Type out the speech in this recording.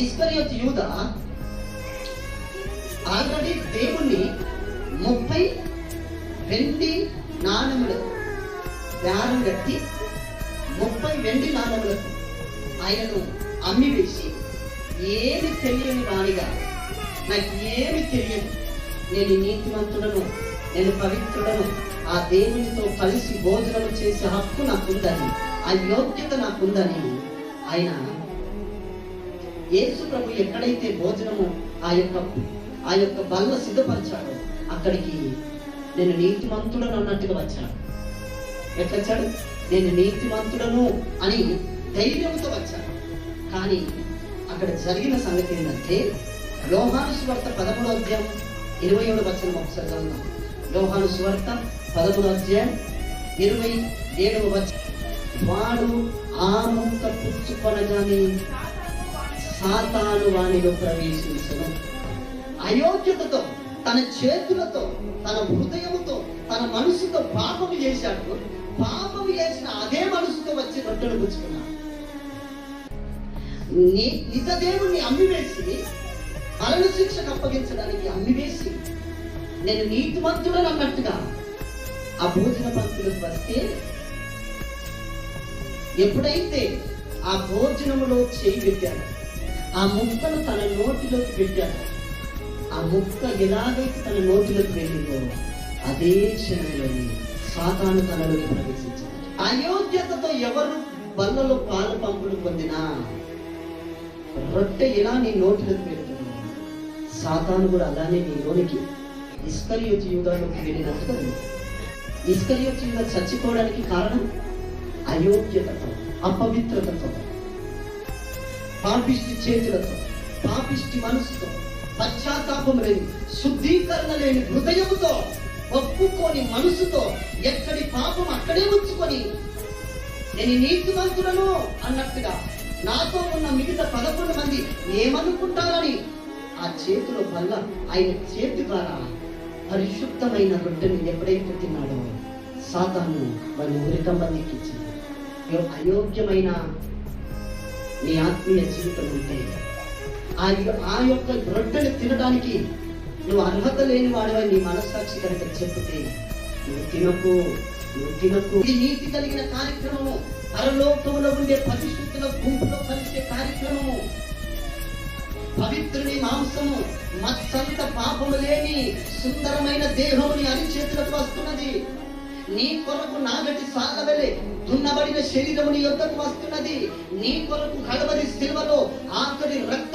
ఇస్కరియోతు యూదా ఆల్రెడీ దేవుణ్ణి 30 వెండి నాణములు దారం కట్టి 30 వెండి నాణములకు ఆయనను అమ్మివేసి, ఏమి తెలియని వాడిగా, నాకు ఏమి తెలియదు, నేను నీతిమంతుడను, నేను పవిత్రుడను, ఆ దేవునితో కలిసి భోజనం చేసే హక్కు నాకుందని, ఆ యోగ్యత నాకుందని ఆయన యేసు ప్రభు ఎక్కడైతే భోజనము ఆ యొక్క బల్ల సిద్ధపరిచాడో అక్కడికి నేను నీతిమంతుడను అన్నట్టుగా వచ్చాడు. ఎట్లా వచ్చాడు? నేను నీతిమంతుడను అని ధైర్యంతో వచ్చాడు. కానీ అక్కడ జరిగిన సంగతి ఏంటంటే, యోహాను సువార్త 13వ అధ్యాయం 27వ వచనం ఒకసారి చదువుదాం. యోహాను సువార్త 13వ అధ్యాయం 27వ వచనం. వాడు ఆ ముక్క పుచ్చుకొనగానే సాతాను వానిలో ప్రవేశించను. అయోగ్యతతో, తన చేతులతో, తన హృదయముతో, తన మనసుతో పాపము చేశాడు. పాపము చేసిన అదే మనసుతో వచ్చి రొట్టెలు పుచ్చుకున్నాడు. నిజ దేవుణ్ణి అమ్మివేసి, మరణ శిక్షకు అప్పగించడానికి అమ్మివేసి, నేను నీతిమంతుడని అన్నట్టుగా ఆ భోజన పంక్తులకు వస్తే, ఎప్పుడైతే ఆ భోజనములో చేయి పెట్టాడు, ఆ ముక్కను తన నోటిలోకి పెట్టాడు, ఆ ముక్క ఎలాగైతే తన నోటిలోకి వెళ్ళిందో అదే క్షణంలోని సాతాను తనలోకి ప్రవేశించాడు. అయోగ్యతతో ఎవరు బల్లలో పాలు పంపులు పొందినా, రొట్టె ఎలా నీ నోటిలోకి వెళ్తుంది, సాతాను కూడా అలానే నీ లోనికి ఇస్కరియోతు యూదాలోకి వెళ్ళినట్టుగా ఉంది. ఇస్కరియోతు యూదా చచ్చిపోవడానికి కారణం అయోగ్యతతో, అపవిత్రతతో, పాపిష్టి చేతులతో, పాపిష్టి మనసుతో, పశ్చాత్తాపం లేని, శుద్ధీకరణ లేని హృదయముతో, ఒప్పుకొని మనసుతో, ఎక్కడి పాపం అక్కడే ఉంచుకొని నేను నీతిమంతులను అన్నట్టుగా నాతో ఉన్న మిగతా 11 మంది ఏమనుకుంటారని ఆ చేతిలో వల్ల ఆయన చేతి ద్వారా పరిశుద్ధమైన రొట్టెని ఎప్పుడైతే తిన్నాడో సాతాను వారి ఉరికంబందికి ఇచ్చింది. అయోగ్యమైన నీ ఆత్మీయ జీవితం ఉంటే ఆ యొక్క రొట్టెని తినడానికి నువ్వు అర్హత లేని వాడివై నీ మనస్సాక్షి కనుక చెప్తే నువ్వు తినకు. ఇది నీతి కలిగిన కార్యక్రమము, పరలోకములో ఉండే పరిశుద్ధుల గుంపులో కలిసే కార్యక్రమము. పవిత్రుని మాంసము, మత్సంత పాపము లేని సుందరమైన దేహముని అరిచేతులకు వస్తున్నది. నీ కొరకు నాగటి సాగవలే దున్నబడిన శరీరముని యొద్దకు వస్తున్నది. నీ కొరకు కడవరి శిల్వలో ఆఖరి రక్త